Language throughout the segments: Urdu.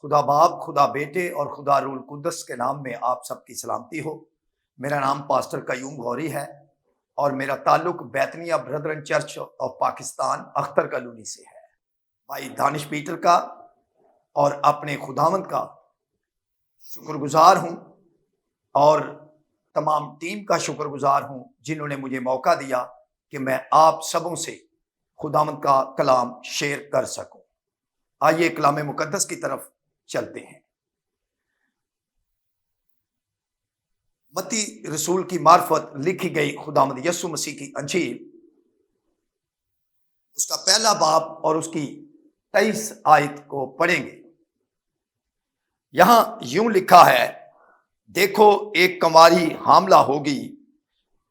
خدا باپ، خدا بیٹے اور خدا روح القدس کے نام میں آپ سب کی سلامتی ہو۔ میرا نام پاسٹر قیوم غوری ہے اور میرا تعلق Bethany brethren church of Pakistan Akhtar colony سے ہے۔ بھائی دانش پیٹر کا اور اپنے خداوند کا شکر گزار ہوں اور تمام ٹیم کا شکر گزار ہوں جنہوں نے مجھے موقع دیا کہ میں آپ سبوں سے خداوند کا کلام شیئر کر سکوں۔ آئیے کلام مقدس کی طرف چلتے ہیں۔ متی رسول کی معرفت لکھی گئی خداوند یسوع مسیح کی انجیل، اس کا پہلا باب اور اس کی 23 آیت کو پڑھیں گے۔ یہاں یوں لکھا ہے، دیکھو ایک کنواری حاملہ ہوگی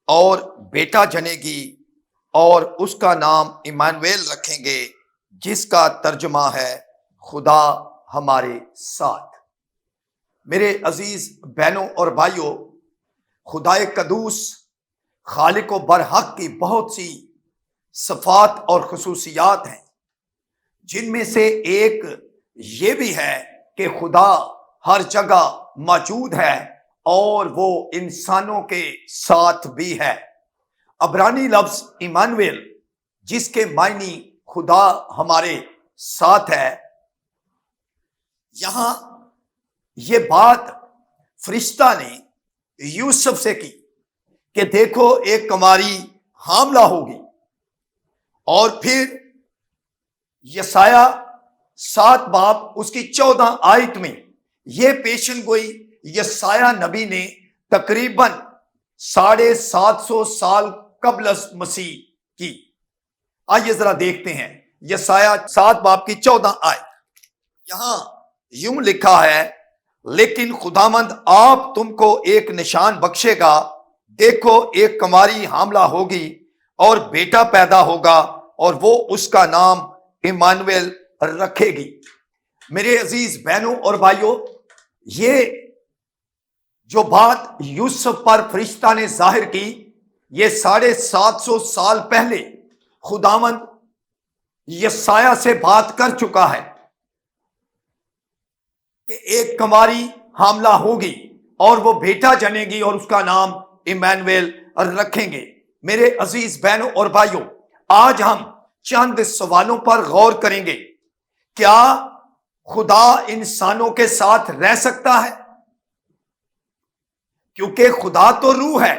اور بیٹا جنے گی اور اس کا نام ایمانویل رکھیں گے، جس کا ترجمہ ہے خدا ہمارے ساتھ۔ میرے عزیز بہنوں اور بھائیوں، خدائے قدوس خالق و برحق کی بہت سی صفات اور خصوصیات ہیں، جن میں سے ایک یہ بھی ہے کہ خدا ہر جگہ موجود ہے اور وہ انسانوں کے ساتھ بھی ہے۔ عبرانی لفظ ایمانویل، جس کے معنی خدا ہمارے ساتھ ہے، یہاں یہ بات فرشتہ نے یوسف سے کی کہ دیکھو ایک کنواری حاملہ ہوگی، اور پھر یسایہ 7 باب اس کی 14 آیت میں یہ پیشن گوئی یسایہ نبی نے تقریباً 750 سال قبل از مسیح کی۔ آئیے ذرا دیکھتے ہیں یسایہ 7 باب کی 14 آیت۔ یہاں یوں لکھا ہے، لیکن خداوند آپ تم کو ایک نشان بخشے گا، دیکھو ایک کنواری حاملہ ہوگی اور بیٹا پیدا ہوگا اور وہ اس کا نام ایمانویل رکھے گی۔ میرے عزیز بہنوں اور بھائیوں، یہ جو بات یوسف پر فرشتہ نے ظاہر کی، یہ 750 سال پہلے خداوند یسایہ سے بات کر چکا ہے کہ ایک کنواری حاملہ ہوگی اور وہ بیٹا جنے گی اور اس کا نام ایمانویل رکھیں گے۔ میرے عزیز بہنوں اور بھائیوں، آج ہم چند سوالوں پر غور کریں گے۔ کیا خدا انسانوں کے ساتھ رہ سکتا ہے؟ کیونکہ خدا تو روح ہے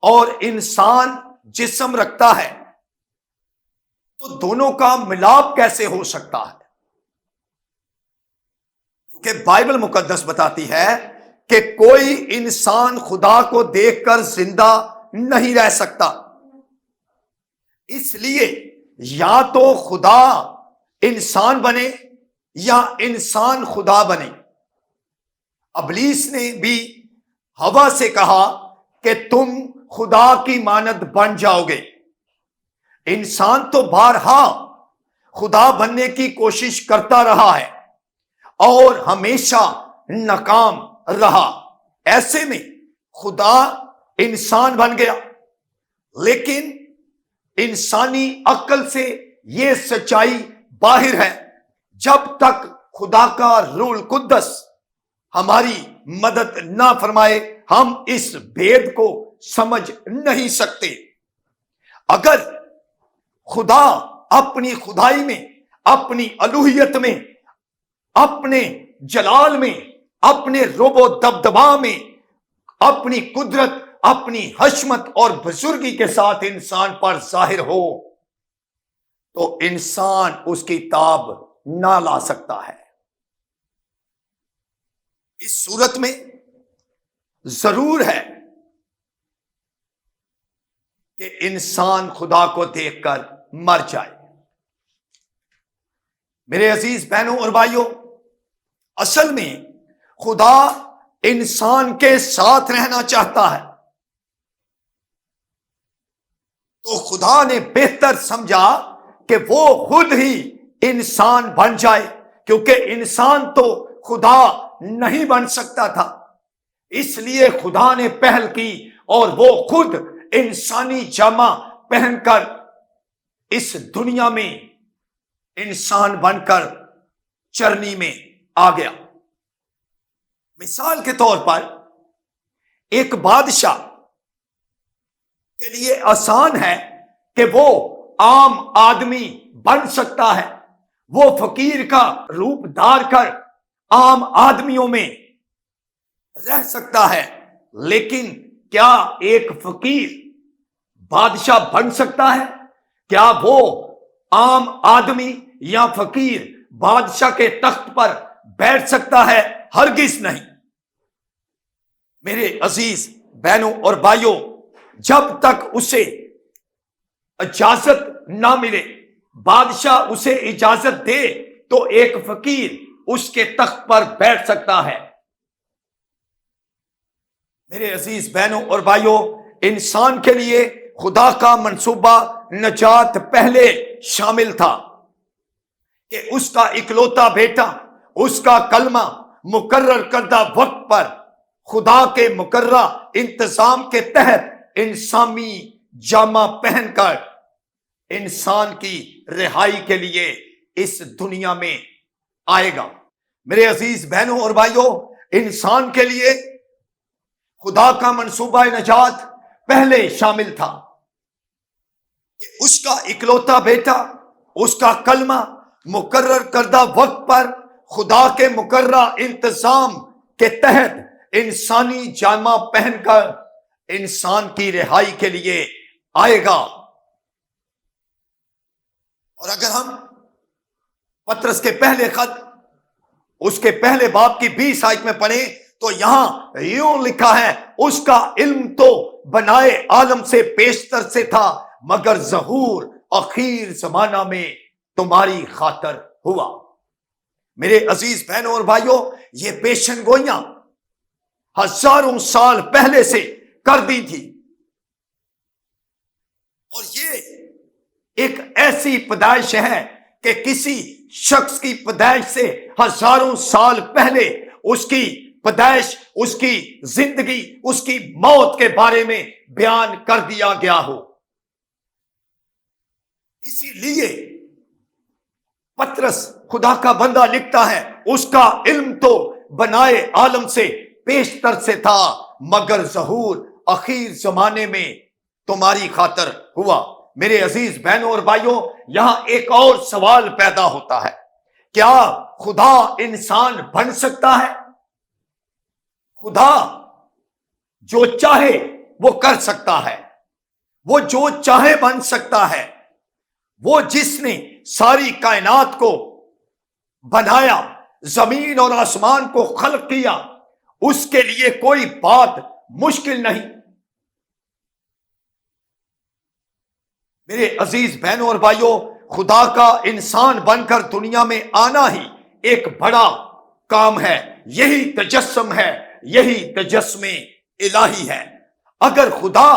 اور انسان جسم رکھتا ہے، تو دونوں کا ملاپ کیسے ہو سکتا ہے؟ کیونکہ بائبل مقدس بتاتی ہے کہ کوئی انسان خدا کو دیکھ کر زندہ نہیں رہ سکتا۔ اس لیے یا تو خدا انسان بنے یا انسان خدا بنے۔ ابلیس نے بھی ہوا سے کہا کہ تم خدا کی مانند بن جاؤ گے۔ انسان تو بارہا خدا بننے کی کوشش کرتا رہا ہے اور ہمیشہ ناکام رہا۔ ایسے میں خدا انسان بن گیا، لیکن انسانی عقل سے یہ سچائی باہر ہے۔ جب تک خدا کا روح القدس ہماری مدد نہ فرمائے، ہم اس بھید کو سمجھ نہیں سکتے۔ اگر خدا اپنی خدائی میں، اپنی الوہیت میں، اپنے جلال میں، اپنے رب و دبدبا میں، اپنی قدرت، اپنی حشمت اور بزرگی کے ساتھ انسان پر ظاہر ہو، تو انسان اس کی تاب نہ لا سکتا ہے۔ اس صورت میں ضرور ہے کہ انسان خدا کو دیکھ کر مر جائے۔ میرے عزیز بہنوں اور بھائیوں، اصل میں خدا انسان کے ساتھ رہنا چاہتا ہے، تو خدا نے بہتر سمجھا کہ وہ خود ہی انسان بن جائے، کیونکہ انسان تو خدا نہیں بن سکتا تھا۔ اس لیے خدا نے پہل کی اور وہ خود انسانی جامہ پہن کر اس دنیا میں انسان بن کر چرنی میں آ گیا۔ مثال کے طور پر ایک بادشاہ کے لیے آسان ہے کہ وہ عام آدمی بن سکتا ہے، وہ فقیر کا روپ دھار کر عام آدمیوں میں رہ سکتا ہے، لیکن کیا ایک فقیر بادشاہ بن سکتا ہے؟ کیا وہ عام آدمی یا فقیر بادشاہ کے تخت پر بیٹھ سکتا ہے؟ ہرگز نہیں۔ میرے عزیز بہنوں اور بھائیوں، جب تک اسے اجازت نہ ملے، بادشاہ اسے اجازت دے تو ایک فقیر اس کے تخت پر بیٹھ سکتا ہے۔ میرے عزیز بہنوں اور بھائیوں، انسان کے لیے خدا کا منصوبہ نجات پہلے شامل تھا کہ اس کا اکلوتا بیٹا، اس کا کلمہ مقرر کردہ وقت پر خدا کے مقررہ انتظام کے تحت انسانی جامہ پہن کر انسان کی رہائی کے لیے اس دنیا میں آئے گا۔ میرے عزیز بہنوں اور بھائیوں، انسان کے لیے خدا کا منصوبہ نجات پہلے شامل تھا کہ اس کا اکلوتا بیٹا، اس کا کلمہ مقرر کردہ وقت پر خدا کے مقررہ انتظام کے تحت انسانی جامہ پہن کر انسان کی رہائی کے لیے آئے گا۔ اور اگر ہم پطرس کے پہلے خط اس کے پہلے باب کی 20 آیت میں پڑھیں تو یہاں یوں لکھا ہے، اس کا علم تو بنائے عالم سے پیشتر سے تھا، مگر ظہور اخیر زمانہ میں تمہاری خاطر ہوا۔ میرے عزیز بہنوں اور بھائیوں، یہ پیشن گوئیاں ہزاروں سال پہلے سے کر دی تھی، اور یہ ایک ایسی پیدائش ہے کہ کسی شخص کی پیدائش سے ہزاروں سال پہلے اس کی پیدائش، اس کی زندگی، اس کی موت کے بارے میں بیان کر دیا گیا ہو۔ اسی لیے پطرس خدا کا بندہ لکھتا ہے، اس کا علم تو بنائے عالم سے پیشتر سے تھا، مگر ظہور اخیر زمانے میں تمہاری خاطر ہوا۔ میرے عزیز بہنوں اور بھائیوں، یہاں ایک اور سوال پیدا ہوتا ہے، کیا خدا انسان بن سکتا ہے؟ خدا جو چاہے وہ کر سکتا ہے، وہ جو چاہے بن سکتا ہے۔ وہ جس نے ساری کائنات کو بنایا، زمین اور آسمان کو خلق کیا، اس کے لیے کوئی بات مشکل نہیں۔ میرے عزیز بہنوں اور بھائیوں، خدا کا انسان بن کر دنیا میں آنا ہی ایک بڑا کام ہے، یہی تجسم ہے، یہی تجسم الہی ہے۔ اگر خدا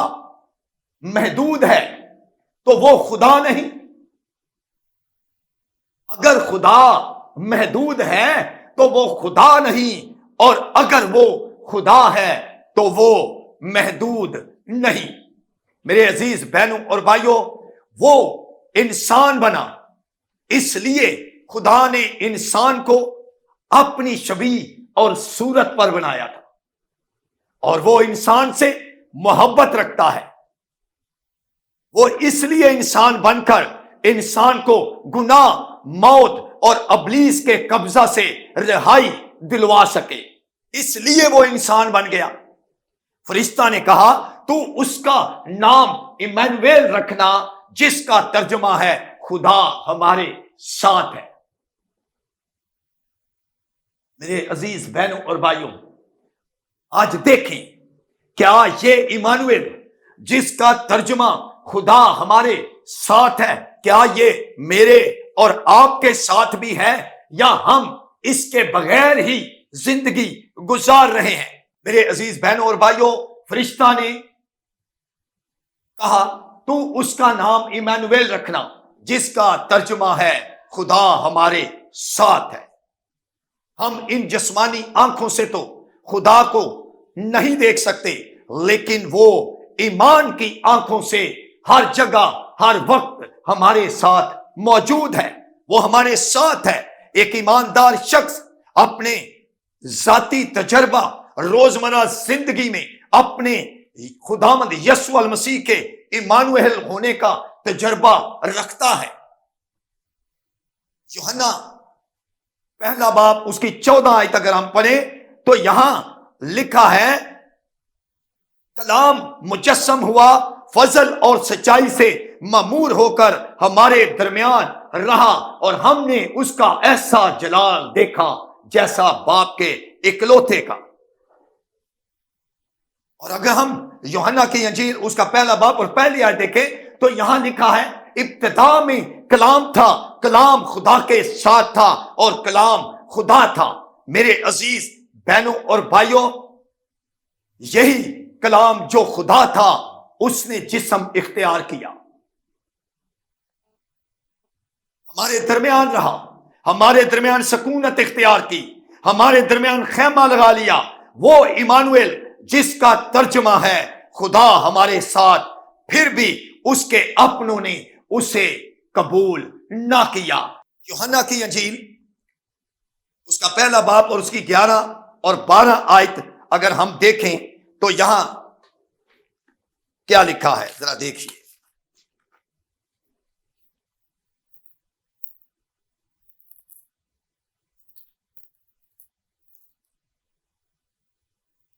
محدود ہے تو وہ خدا نہیں، اگر خدا محدود ہے تو وہ خدا نہیں، اور اگر وہ خدا ہے تو وہ محدود نہیں۔ میرے عزیز بہنوں اور بھائیوں، وہ انسان بنا، اس لیے خدا نے انسان کو اپنی شبیہ اور صورت پر بنایا تھا، اور وہ انسان سے محبت رکھتا ہے۔ وہ اس لیے انسان بن کر انسان کو گناہ، موت اور ابلیس کے قبضہ سے رہائی دلوا سکے، اس لیے وہ انسان بن گیا۔ فرشتہ نے کہا، تو اس کا نام ایمانویل رکھنا، جس کا ترجمہ ہے خدا ہمارے ساتھ ہے۔ میرے عزیز بہنوں اور بھائیوں، آج دیکھیں، کیا یہ ایمانویل جس کا ترجمہ خدا ہمارے ساتھ ہے، کیا یہ میرے اور آپ کے ساتھ بھی ہے، یا ہم اس کے بغیر ہی زندگی گزار رہے ہیں؟ میرے عزیز بہنوں اور بھائیوں، فرشتہ نے کہا، تو اس کا نام ایمانویل رکھنا، جس کا ترجمہ ہے خدا ہمارے ساتھ ہے۔ ہم ان جسمانی آنکھوں سے تو خدا کو نہیں دیکھ سکتے، لیکن وہ ایمان کی آنکھوں سے ہر جگہ، ہر وقت ہمارے ساتھ موجود ہے، وہ ہمارے ساتھ ہے۔ ایک ایماندار شخص اپنے ذاتی تجربہ روزمرہ زندگی میں اپنے خداوند یسوع المسیح کے ایمانویل ہونے کا تجربہ رکھتا ہے۔ یوحنا پہلا باب اس کی 14 آیت اگر ہم پڑھیں تو یہاں لکھا ہے، کلام مجسم ہوا، فضل اور سچائی سے معمور ہو کر ہمارے درمیان رہا، اور ہم نے اس کا ایسا جلال دیکھا جیسا باپ کے اکلوتے کا۔ اور اگر ہم یوحنا کی انجیل اس کا پہلا باب اور پہلی آیت دیکھیں تو یہاں لکھا ہے، ابتدا میں کلام تھا، کلام خدا کے ساتھ تھا اور کلام خدا تھا۔ میرے عزیز بہنوں اور بھائیوں، یہی کلام جو خدا تھا اس نے جسم اختیار کیا، ہمارے درمیان رہا، ہمارے درمیان سکونت اختیار کی، ہمارے درمیان خیمہ لگا لیا۔ وہ ایمانویل جس کا ترجمہ ہے خدا ہمارے ساتھ، پھر بھی اس کے اپنوں نے اسے قبول نہ کیا۔ یوحنا کی انجیل اس کا پہلا باب اور اس کی 11 اور 12 آیت اگر ہم دیکھیں تو یہاں کیا لکھا ہے ذرا دیکھیے۔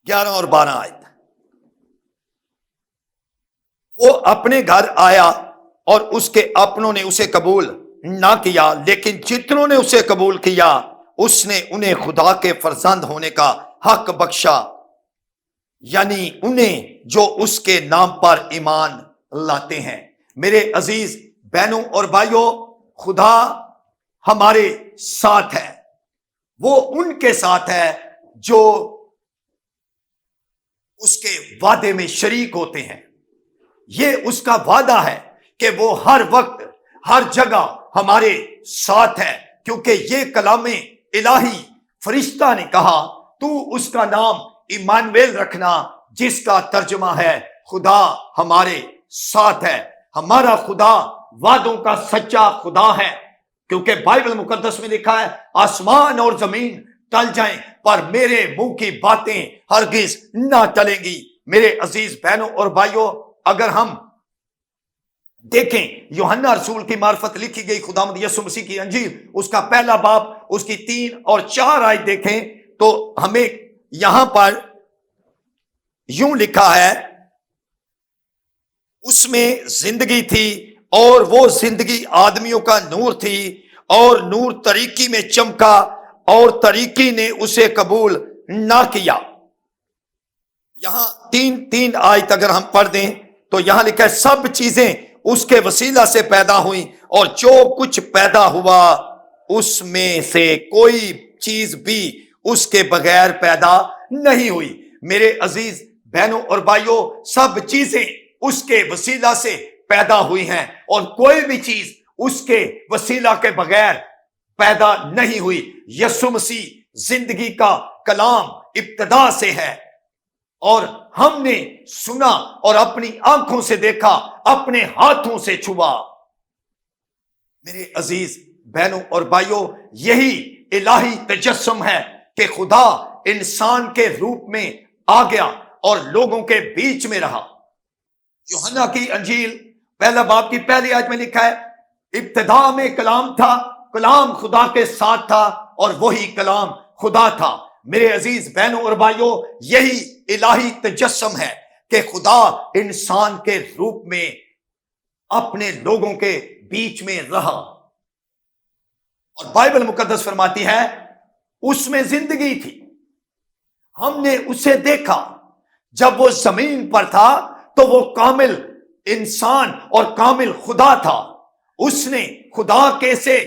11 اور 12 آیت، وہ اپنے گھر آیا اور اس کے اپنوں نے اسے قبول نہ کیا، لیکن جتنوں نے اسے قبول کیا اس نے انہیں خدا کے فرزند ہونے کا حق بخشا، یعنی انہیں جو اس کے نام پر ایمان لاتے ہیں۔ میرے عزیز بہنوں اور بھائیوں، خدا ہمارے ساتھ ہے، وہ ان کے ساتھ ہے جو اس کے وعدے میں شریک ہوتے ہیں۔ یہ اس کا وعدہ ہے کہ وہ ہر وقت ہر جگہ ہمارے ساتھ ہے، کیونکہ یہ کلام الہی فرشتہ نے کہا تو اس کا نام ایمانویل رکھنا، جس کا ترجمہ ہے خدا ہمارے ساتھ ہے۔ ہمارا خدا وعدوں کا سچا خدا ہے، کیونکہ بائبل مقدس میں لکھا ہے، آسمان اور زمین ٹل جائیں پر میرے منہ کی باتیں ہرگز نہ ٹلیں گی۔ میرے عزیز بہنوں اور بھائیوں، اگر ہم دیکھیں یوحنا رسول کی معرفت لکھی گئی خداوند یسوع مسیح کی انجیل اس کا پہلا باب اس کی 3 اور 4 آیت دیکھیں تو ہمیں یہاں پر یوں لکھا ہے، اس میں زندگی تھی اور وہ زندگی آدمیوں کا نور تھی، اور نور تاریکی میں چمکا اور تاریکی نے اسے قبول نہ کیا۔ یہاں 3 آیت اگر ہم پڑھ دیں تو یہاں لکھا ہے، سب چیزیں اس کے وسیلہ سے پیدا ہوئیں اور جو کچھ پیدا ہوا اس میں سے کوئی چیز بھی اس کے بغیر پیدا نہیں ہوئی۔ میرے عزیز بہنوں اور بھائیوں، سب چیزیں اس کے وسیلہ سے پیدا ہوئی ہیں اور کوئی بھی چیز اس کے وسیلہ کے بغیر پیدا نہیں ہوئی۔ یسوع مسیح زندگی کا کلام ابتدا سے ہے، اور ہم نے سنا اور اپنی آنکھوں سے دیکھا، اپنے ہاتھوں سے چھوا۔ میرے عزیز بہنوں اور بھائیوں، یہی الہی تجسم ہے کہ خدا انسان کے روپ میں آ گیا اور لوگوں کے بیچ میں رہا۔ یوحنا کی انجیل پہلا باب کی پہلی آیت میں لکھا ہے، ابتدا میں کلام تھا، کلام خدا کے ساتھ تھا اور وہی کلام خدا تھا۔ میرے عزیز بہنوں اور بھائیوں، یہی الہی تجسم ہے کہ خدا انسان کے روپ میں اپنے لوگوں کے بیچ میں رہا، اور بائبل مقدس فرماتی ہے اس میں زندگی تھی، ہم نے اسے دیکھا۔ جب وہ زمین پر تھا تو وہ کامل انسان اور کامل خدا تھا۔ اس نے خدا کے سے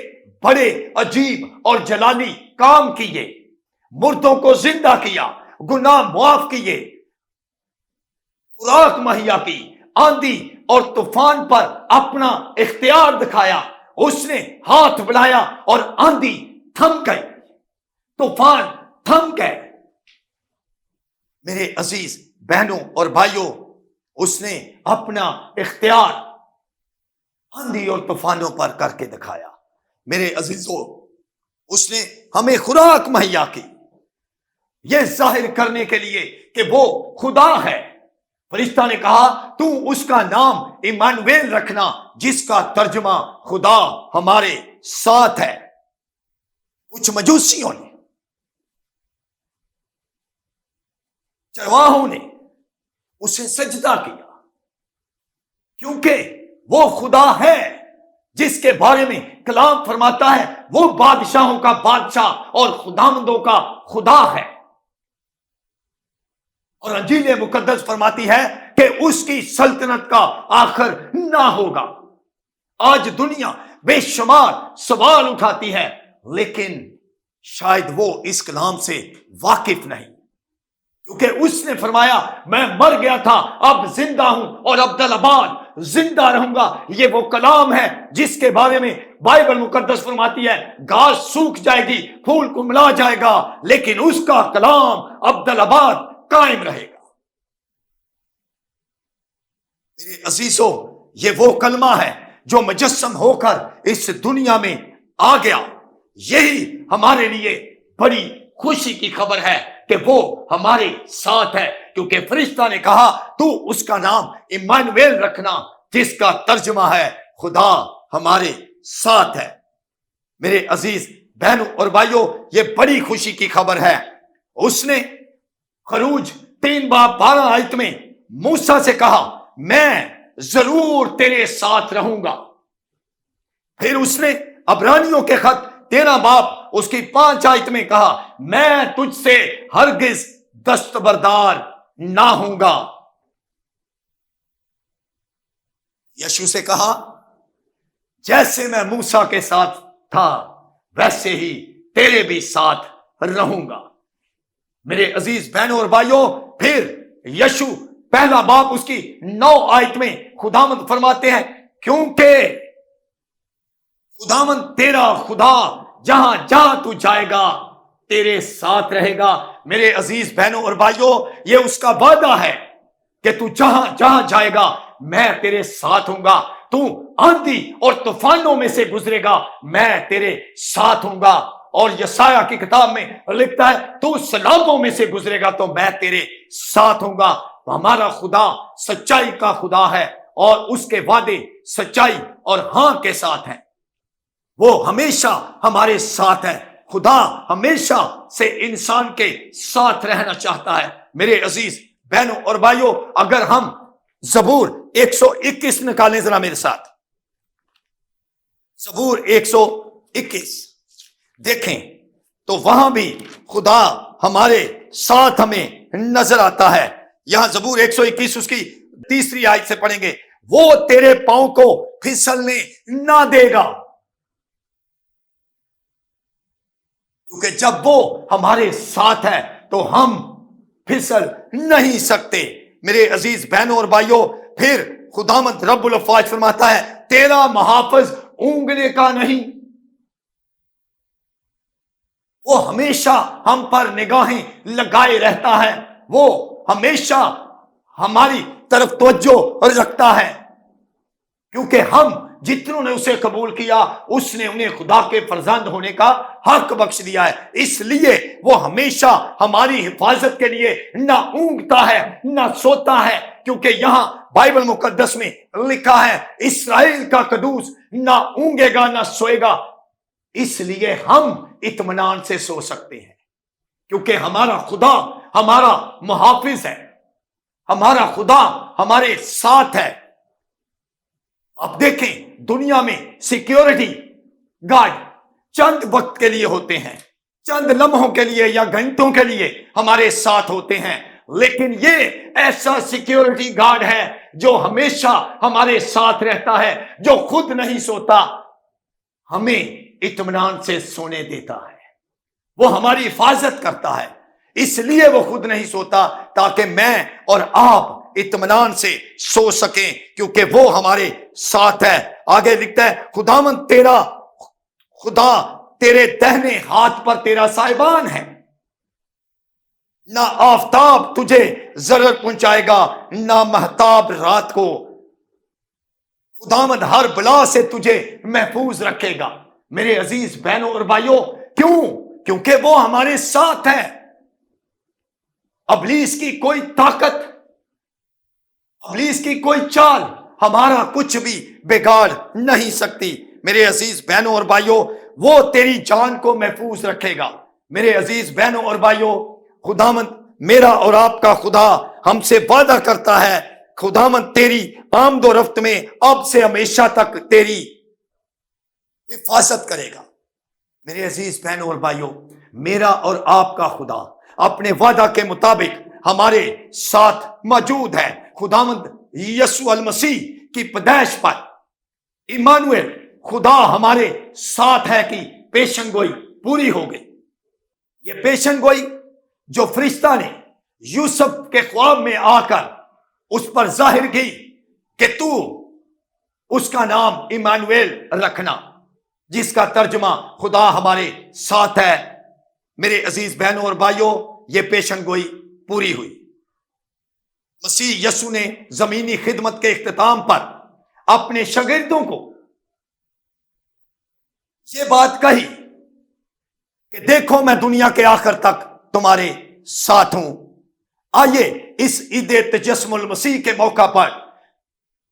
بڑے عجیب اور جلالی کام کیے، مردوں کو زندہ کیا، گناہ معاف کیے، خوراک مہیا کی، آندھی اور طوفان پر اپنا اختیار دکھایا۔ اس نے ہاتھ بڑھایا اور آندھی تھم گئی، طوفان تھم گئے۔ میرے عزیز بہنوں اور بھائیوں، اس نے اپنا اختیار آندھی اور طوفانوں پر کر کے دکھایا۔ میرے عزیزوں، اس نے ہمیں خوراک مہیا کی، یہ ظاہر کرنے کے لیے کہ وہ خدا ہے۔ فرشتہ نے کہا تو اس کا نام ایمانویل رکھنا، جس کا ترجمہ خدا ہمارے ساتھ ہے۔ کچھ مجوسیوں نے، چرواہوں نے اسے سجدہ کیا، کیونکہ وہ خدا ہے جس کے بارے میں کلام فرماتا ہے وہ بادشاہوں کا بادشاہ اور خداوندوں کا خدا ہے۔ اور انجیل مقدس فرماتی ہے کہ اس کی سلطنت کا آخر نہ ہوگا۔ آج دنیا بے شمار سوال اٹھاتی ہے، لیکن شاید وہ اس کلام سے واقف نہیں، کیونکہ اس نے فرمایا میں مر گیا تھا، اب زندہ ہوں اور ابدالآباد زندہ رہوں گا۔ یہ وہ کلام ہے جس کے بارے میں بائبل مقدس فرماتی ہے گھاس سوکھ جائے گی، پھول کملا جائے گا، لیکن اس کا کلام ابدالآباد قائم رہے گا۔ میرے عزیزو، یہ وہ کلمہ ہے جو مجسم ہو کر اس دنیا میں آ گیا۔ یہی ہمارے لیے بڑی خوشی کی خبر ہے کہ وہ ہمارے ساتھ ہے، کیونکہ فرشتہ نے کہا تو اس کا نام ایمانویل رکھنا، جس کا ترجمہ ہے خدا ہمارے ساتھ ہے۔ میرے عزیز بہنوں اور بھائیوں، یہ بڑی خوشی کی خبر ہے۔ اس نے خروج 3:12 میں موسیٰ سے کہا میں ضرور تیرے ساتھ رہوں گا۔ پھر اس نے عبرانیوں کے خط 13:5 میں کہا میں تجھ سے ہرگز دستبردار نہ ہوں گا۔ یشوع سے کہا جیسے میں موسیٰ کے ساتھ تھا ویسے ہی تیرے بھی ساتھ رہوں گا۔ میرے عزیز بہنوں اور بھائیوں، پھر یشوع 1 اس کی 9 میں خداوند فرماتے ہیں کیونکہ خداوند تیرا خدا جہاں جہاں تو جائے گا تیرے ساتھ رہے گا۔ میرے عزیز بہنوں اور بھائیوں، یہ اس کا وعدہ ہے کہ تو جہاں جہاں جائے گا میں تیرے ساتھ ہوں گا۔ تو آندھی اور طوفانوں میں سے گزرے گا میں تیرے ساتھ ہوں گا۔ اور یسایہ کی کتاب میں لکھتا ہے تو سیلابوں میں سے گزرے گا تو میں تیرے ساتھ ہوں گا۔ ہمارا خدا سچائی کا خدا ہے اور اس کے وعدے سچائی اور ہاں کے ساتھ ہیں۔ وہ ہمیشہ ہمارے ساتھ ہے۔ خدا ہمیشہ سے انسان کے ساتھ رہنا چاہتا ہے۔ میرے عزیز بہنوں اور بھائیوں، اگر ہم زبور 121 نکالیں ذرا میرے ساتھ، زبور 121 دیکھیں تو وہاں بھی خدا ہمارے ساتھ ہمیں نظر آتا ہے۔ یہاں زبور 121 اس کی 3 آیت سے پڑھیں گے، وہ تیرے پاؤں کو پھسلنے نہ دے گا، کیونکہ جب وہ ہمارے ساتھ ہے تو ہم پھسل نہیں سکتے۔ میرے عزیز بہنوں اور بھائیوں، پھر خداوند رب الافواج فرماتا ہے تیرا محافظ اونگنے کا نہیں، وہ ہمیشہ ہم پر نگاہیں لگائے رہتا ہے، وہ ہمیشہ ہماری طرف توجہ رکھتا ہے، کیونکہ ہم جتنوں نے اسے قبول کیا اس نے انہیں خدا کے فرزند ہونے کا حق بخش دیا ہے۔ اس لیے وہ ہمیشہ ہماری حفاظت کے لیے نہ اونگتا ہے نہ سوتا ہے، کیونکہ یہاں بائبل مقدس میں لکھا ہے اسرائیل کا قدوس نہ اونگے گا نہ سوئے گا۔ اس لیے ہم اطمینان سے سو سکتے ہیں، کیونکہ ہمارا خدا ہمارا محافظ ہے، ہمارا خدا ہمارے ساتھ ہے۔ اب دیکھیں دنیا میں سیکیورٹی گارڈ چند وقت کے لیے ہوتے ہیں، چند لمحوں کے لیے یا گھنٹوں کے لیے ہمارے ساتھ ہوتے ہیں، لیکن یہ ایسا سیکیورٹی گارڈ ہے جو ہمیشہ ہمارے ساتھ رہتا ہے، جو خود نہیں سوتا، ہمیں اطمینان سے سونے دیتا ہے، وہ ہماری حفاظت کرتا ہے۔ اس لیے وہ خود نہیں سوتا تاکہ میں اور آپ اطمینان سے سو سکیں، کیونکہ وہ ہمارے ساتھ ہے۔ آگے لکھتا ہے خداوند تیرا خدا تیرے دہنے ہاتھ پر تیرا سائبان ہے، نہ آفتاب تجھے ضرر پہنچائے گا نہ مہتاب رات کو، خداوند ہر بلا سے تجھے محفوظ رکھے گا۔ میرے عزیز بہنوں اور بھائیوں، کیوں؟ کیونکہ وہ ہمارے ساتھ ہے. ابلیس کی کوئی طاقت، ابلیس کی کوئی چال ہمارا کچھ بھی بگاڑ نہیں سکتی. میرے عزیز بہنوں اور بھائیوں، وہ تیری جان کو محفوظ رکھے گا. میرے عزیز بہنوں اور بھائیوں، خداوند میرا اور آپ کا خدا ہم سے وعدہ کرتا ہے، خداوند تیری آمد و رفت میں اب سے ہمیشہ تک تیری حفاظت کرے گا. میرے عزیز بہنوں اور بھائیوں، میرا اور آپ کا خدا اپنے وعدہ کے مطابق ہمارے ساتھ موجود ہے. خداوند یسوع المسیح کی پیدائش پر ایمانویل، خدا ہمارے ساتھ ہے کہ پیشن گوئی پوری ہو گئی. یہ پیشن گوئی جو فرشتہ نے یوسف کے خواب میں آ کر اس پر ظاہر کی کہ تو اس کا نام ایمانویل رکھنا، جس کا ترجمہ خدا ہمارے ساتھ ہے. میرے عزیز بہنوں اور بھائیوں، یہ پیشن گوئی پوری ہوئی. مسیح یسوع نے زمینی خدمت کے اختتام پر اپنے شاگردوں کو یہ بات کہی کہ دیکھو میں دنیا کے آخر تک تمہارے ساتھ ہوں. آئیے اس عید تجسم المسیح کے موقع پر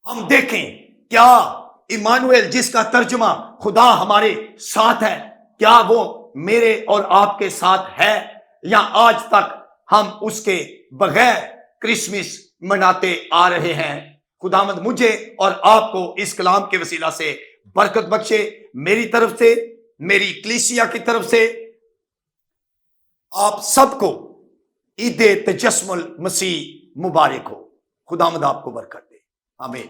ہم دیکھیں کیا ایمانویل، جس کا ترجمہ خدا ہمارے ساتھ ہے، کیا وہ میرے اور آپ کے ساتھ ہے، یا آج تک ہم اس کے بغیر کرسمس مناتے آ رہے ہیں. خداوند مجھے اور آپ کو اس کلام کے وسیلہ سے برکت بخشے. میری طرف سے، میری کلیسیا کی طرف سے آپ سب کو عید تجسم المسیح مبارک ہو. خداوند آپ کو برکت دے. آمین.